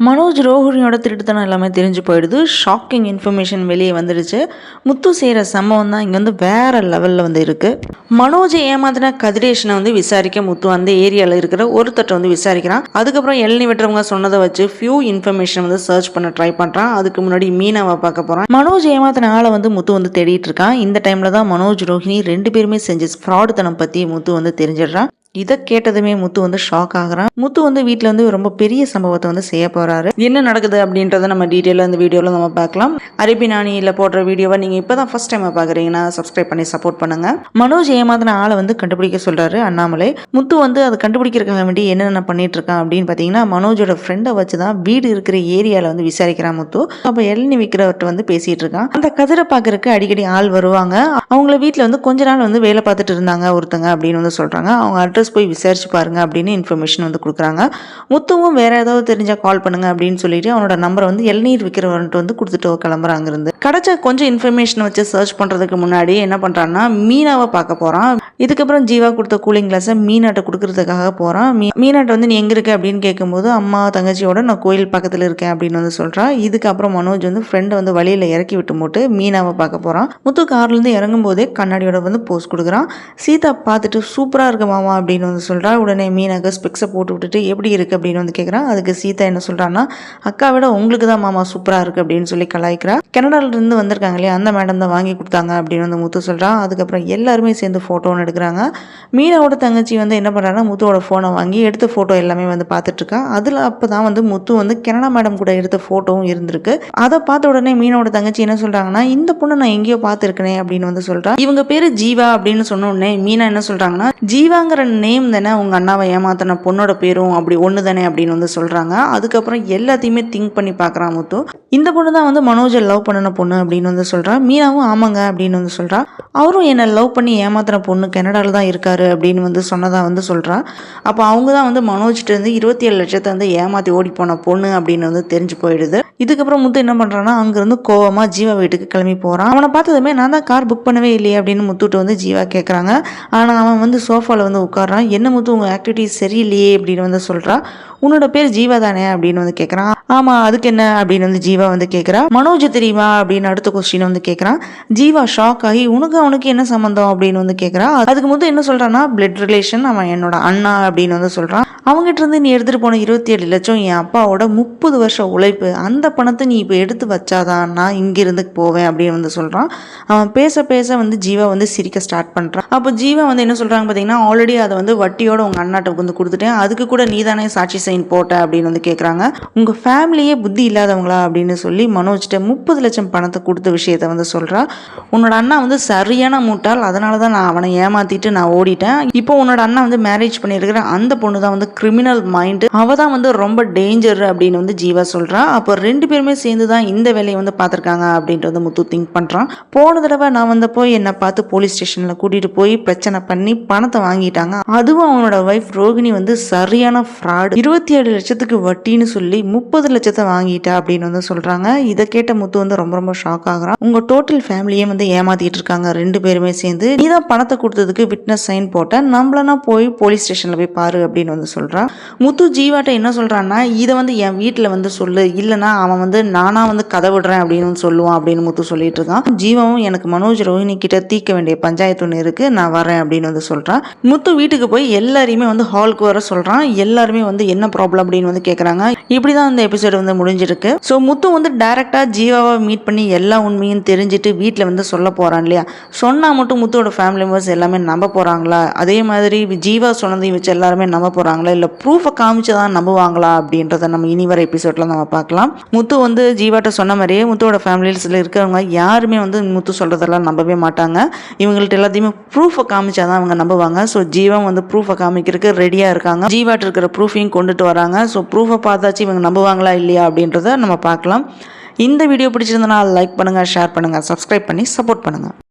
மனோஜ் ரோஹிணியோட திருட்டுத்தனம் எல்லாமே தெரிஞ்சு போயிடுது. ஷாக்கிங் இன்ஃபர்மேஷன் வெளியே வந்துடுச்சு. முத்து செய்கிற சம்பவம் தான் இங்கே வந்து வேறு லெவலில் வந்து இருக்குது. மனோஜை ஏமாத்தின கதிரேஷனை வந்து விசாரிக்க முத்து அந்த ஏரியாவில் இருக்கிற ஒருத்தட்ட வந்து விசாரிக்கிறான். அதுக்கப்புறம் எல்னி வெட்டுறவங்க சொன்னதை வச்சு ஃபியூ இன்ஃபர்மேஷன் வந்து சர்ச் பண்ண ட்ரை பண்ணுறான். அதுக்கு முன்னாடி மீனாவை பார்க்க போகிறான். மனோஜ் ஏமாத்தின ஆளை வந்து முத்து வந்து தேடிட்டு இருக்கான். இந்த டைமில் தான் மனோஜ் ரோஹிணி 2 பேருமே செஞ்ச ஃப்ராடுத்தனம் பற்றி முத்து வந்து தெரிஞ்சிடுறான். இதை கேட்டதுமே முத்து வந்து ஷாக் ஆகுறான். முத்து வந்து வீட்டில் வந்து ரொம்ப பெரிய சம்பவத்தை வந்து செய்ய போறாரு. என்ன நடக்குது அப்படின்றத நம்ம டீட்டெயிலாக இந்த வீடியோவில் நம்ம பார்க்கலாம். அரபிநாணியில் போடுற வீடியோவை நீங்கள் இப்போ தான் ஃபர்ஸ்ட் டைம் பார்க்குறீங்கன்னா சப்ஸ்கிரைப் பண்ணி சப்போர்ட் பண்ணுங்க. மனோஜ் ஏமாத்தின ஆளை வந்து கண்டுபிடிக்க சொல்றாரு அண்ணாமலை. முத்து வந்து அதை கண்டுபிடிக்கிறதுக்காக வேண்டி என்னென்ன பண்ணிட்டு இருக்கான் அப்படின்னு பார்த்தீங்கன்னா, மனோஜோட ஃப்ரெண்டை வச்சு தான் வீடு இருக்கிற ஏரியாவில் வந்து விசாரிக்கிறான் முத்து. அப்போ எல்னி விற்கிறவர்கிட்ட வந்து பேசிட்டு இருக்கான். அந்த கதிரை பார்க்கறதுக்கு அடிக்கடி ஆள் வருவாங்க. அவங்கள வீட்டில் வந்து கொஞ்ச நாள் வந்து வேலை பார்த்துட்டு இருந்தாங்க ஒருத்தங்க அப்படின்னு வந்து சொல்றாங்க. அவங்க அட்ரஸ் போய் விசாரிச்சு பாருங்க அப்படின்னு இன்ஃபர்மேஷன் வந்து கொடுக்குறாங்க. முத்துவும் வேற ஏதாவது தெரிஞ்சா கால் பண்ணுங்க அப்படின்னு சொல்லிட்டு அவனோட நம்பரை வந்து இளநீர் விற்கிறவன்ட்டு வந்து கொடுத்துட்டு கிளம்புறாங்க. இருந்து கிடைச்ச கொஞ்சம் இன்ஃபர்மேஷன் வச்சு சர்ச் பண்றதுக்கு முன்னாடி என்ன பண்றான்னா, மீனாவை பார்க்க போறான். இதுக்கப்புறம் ஜீவா கொடுத்த கூலிங் கிளாஸை மீனாட்ட கொடுக்கறதுக்காக போறான். மீனாட்ட வந்து நீ எங்க இருக்க அப்படின்னு கேட்கும்போது, அம்மா தங்கச்சியோட நான் கோயில் பக்கத்தில் இருக்கேன் அப்படின்னு வந்து சொல்றா. இதுக்கப்புறம் மனோஜ் வந்து ஃப்ரெண்டை வந்து வழியில இறக்கி விட்டு போட்டு மீனாவை பார்க்க போறான். முத்து கார்ல இருந்து இறங்கும் போதே கண்ணாடியோட வந்து போஸ் கொடுக்குறான். சீதா பார்த்துட்டு சூப்பரா இருக்கு மாமா அப்படின்னு வந்து சொல்றா. உடனே மீனாக ஸ்பெக்ஸை போட்டு விட்டுட்டு எப்படி இருக்கு அப்படின்னு வந்து கேட்குறான். அதுக்கு சீதா என்ன சொல்றான்னா, அக்கா விட உங்களுக்கு தான் மாமா சூப்பரா இருக்கு அப்படின்னு சொல்லி கலாய்க்கிறா. கனடால இருந்து வந்திருக்காங்க இல்லையா, அந்த மேடம் தான் வாங்கி கொடுத்தாங்க அப்படின்னு வந்து முத்து சொல்றான். அதுக்கப்புறம் எல்லாருமே சேர்ந்து போட்டோன்னு எடுக்கிறாங்க. மீனாவோட தங்கச்சி வந்து என்ன பண்றாங்கன்னா, முத்துவோட போனை வாங்கி எடுத்த போட்டோ எல்லாமே வந்து பார்த்துட்டு இருக்கா. அதுல அப்பதான் வந்து முத்து வந்து கனடா மேடம் கூட எடுத்த போட்டோவும் இருந்திருக்கு. அதை பார்த்த உடனே மீனாவோட தங்கச்சி என்ன சொல்றாங்கன்னா, இந்த பொண்ணு நான் எங்கேயோ பார்த்துருக்கேனே அப்படின்னு வந்து சொல்றா. இவங்க பேரு ஜீவா அப்படின்னு சொன்ன உடனே மீனா என்ன சொல்றாங்கன்னா, ஜீவாங்கிற நேம் தானே உங்க அண்ணாவை ஏமாத்தின பொண்ணோட பேரும் அப்படி ஒன்று தானே அப்படின்னு வந்து சொல்றாங்க. அதுக்கப்புறம் எல்லாத்தையுமே திங்க் பண்ணி பார்க்குறான் முத்து. இந்த பொண்ணு தான் வந்து மனோஜை லவ் பண்ணின பொண்ணு அப்படின்னு வந்து சொல்றா. மீனாவும் ஆமாங்க அப்படின்னு வந்து சொல்றா. அவரும் என்னை லவ் பண்ணி ஏமாத்தின பொண்ணு கனடாவில் தான் இருக்காரு அப்படின்னு வந்து சொன்னதா வந்து சொல்றா. அப்போ அவங்க தான் வந்து மனோஜ்கிட்ட இருந்து 27 லட்சத்தை வந்து ஏமாத்தி ஓடி போன பொண்ணு அப்படின்னு வந்து தெரிஞ்சு போயிடுது. இதுக்கப்புறம் முத்து என்ன பண்றான்னா, அங்கிருந்து கோவமா ஜீவா வீட்டுக்கு கிளம்பி போறான். அவனை பார்த்ததுமே நான் தான் கார் புக் பண்ணவே இல்லையே அப்படின்னு முத்துட்டு வந்து ஜீவா கேட்குறாங்க. ஆனால் அவன் வந்து சோஃபாவில் வந்து உட்காரான். என்ன முத்து உங்கள் ஆக்டிவிட்டிஸ் சரியில்லையே அப்படின்னு வந்து சொல்கிறா. உன்னோட பேர் ஜீவா தானே அப்படின்னு வந்து கேட்குறான். ஆமாம் அதுக்கு என்ன அப்படின்னு வந்து ஜீவா வந்து கேட்குறா. மனோஜ் தெரியுமா அப்படின்னு அடுத்த கொஸ்டின் வந்து கேட்குறான். ஜீவா ஷாக் ஆகி அவனுக்கு என்ன சம்மந்தம் அப்படின்னு வந்து கேட்குறா. அதுக்கு முத்து என்ன சொல்கிறான்னா, பிளட் ரிலேஷன், அவன் என்னோட அண்ணா அப்படின்னு வந்து சொல்கிறான். அவங்ககிட்ட இருந்து நீ எடுத்துகிட்டு போன 27 லட்சம் என் அப்பாவோட 30 வருஷம் உழைப்பு. அந்த பணத்தை நீ இப்போ எடுத்து வச்சாதான் நான் இங்கிருந்து போவேன் அப்படின்னு வந்து சொல்கிறான். அவன் பேச பேச வந்து ஜீவா வந்து சிரிக்க ஸ்டார்ட் பண்ணுறான். அப்போ ஜீவா வந்து என்ன சொல்கிறாங்க பார்த்தீங்கன்னா, ஆல்ரெடி அதை வந்து வட்டியோட உங்கள் அண்ணாட்டுக்கு வந்து கொடுத்துட்டேன், அதுக்கு கூட நீ தானே சாட்சி சைன் போட்ட அப்படின்னு வந்து கேட்குறாங்க. உங்கள் ஃபேமிலியே புத்தி இல்லாதவங்களா அப்படின்னு சொல்லி மனோஜ்கிட்ட 30 லட்சம் பணத்தை கொடுத்த விஷயத்த வந்து சொல்கிறா. உன்னோட அண்ணா வந்து சரியான மூட்டால், அதனால தான் நான் அவனை ஏமாத்திட்டு நான் ஓடிட்டேன். இப்போ உன்னோட அண்ணா வந்து மேரேஜ் பண்ணியிருக்கிற அந்த பொண்ணு தான் வந்து கிரிமினல் மைண்டு, அவ தான் வந்து ரொம்ப டேஞ்சர் அப்படின்னு வந்து ஜீவா சொல்றா. அப்போ 2 பேருமே சேர்ந்து தான் இந்த வேலையை வந்து பார்த்துருக்காங்க அப்படின்ட்டு வந்து முத்து திங்க் பண்றான். போன தடவை நான் வந்து போய் என்னை பார்த்து போலீஸ் ஸ்டேஷன்ல கூட்டிட்டு போய் பிரச்சனை பண்ணி பணத்தை வாங்கிட்டாங்க. அதுவும் அவனோட வைஃப் ரோகிணி வந்து சரியான ஃப்ராட், 27 லட்சத்துக்கு வட்டின்னு சொல்லி 30 லட்சத்தை வாங்கிட்டா அப்படின்னு வந்து சொல்றாங்க. இதை கேட்ட முத்து வந்து ரொம்ப ரொம்ப ஷாக் ஆகுறான். உங்க டோட்டல் ஃபேமிலியே வந்து ஏமாத்திட்டு இருக்காங்க 2 பேருமே சேர்ந்து. நீதான் பணத்தை கொடுத்ததுக்கு விட்னஸ் சைன் போட்ட, நம்மளனா போய் போலீஸ் ஸ்டேஷன்ல போய் பாரு அப்படின்னு வந்து சொல்றான். முத்து ஜீவாட்ட என்ன சொல்றான்னா, இதை வந்து என் வீட்டில் வந்து சொல்லு, இல்லைனா அவன் வந்து நானா வந்து கதை விடுறேன் அப்படின்னு சொல்லுவான் அப்படின்னு முத்து சொல்லிட்டு இருக்கான். ஜீவாவும் எனக்கு மனோஜ் ரோஹிணி கிட்ட தீர்க்க வேண்டிய பஞ்சாயத்து ஒன்று இருக்கு, நான் வரேன் அப்படின்னு வந்து சொல்றான். முத்து வீட்டுக்கு போய் எல்லாரையுமே வந்து ஹாலுக்கு வர சொல்றான். எல்லாருமே வந்து என்ன ப்ராப்ளம் அப்படின்னு வந்து கேட்குறாங்க. இப்படிதான் இந்த எபிசோடு வந்து முடிஞ்சிருக்கு. ஸோ முத்து வந்து டைரக்டா ஜீவாவை மீட் பண்ணி எல்லா உண்மையும் தெரிஞ்சுட்டு வீட்டில் வந்து சொல்ல போறான் இல்லையா. சொன்னா மட்டும் முத்துவோட ஃபேமிலி மெம்பர்ஸ் எல்லாமே நம்ப போறாங்களா, அதே மாதிரி ஜீவா சொன்னதையும் வச்சு எல்லாருமே நம்ப போறாங்களா, இல்லை ப்ரூஃபை காமிச்சுதான் நம்புவாங்களா அப்படின்றத நம்ம இனி வர எபிசோட்ல நம்ம பார்க்கலாம். முத்து வந்து ஜீவாட்ட சொன்ன மாதிரியே முத்துவோட ஃபேமிலியில் இருக்கிறவங்க யாருமே வந்து முத்து சொல்றதெல்லாம் நம்பவே மாட்டாங்க. இவங்கள்ட்ட எல்லாத்தையுமே ப்ரூஃபை காமிச்சாதான் அவங்க நம்புவாங்க. ஸோ ஜீவா வந்து ப்ரூஃபை காமிக்கிறதுக்கு ரெடியா இருக்காங்க. ஜீவாட்ட இருக்கிற ப்ரூஃபையும் கொண்டுட்டு வராங்க. ஸோ ப்ரூஃபை பார்த்தாச்சு இவங்க நம்புவாங்களா இல்லையா அப்படின்றத நம்ம பார்க்கலாம். இந்த வீடியோ பிடிச்சிருந்தனா லைக் பண்ணுங்க, ஷேர் பண்ணுங்க, சப்ஸ்கிரைப் பண்ணி சப்போர்ட் பண்ணுங்க.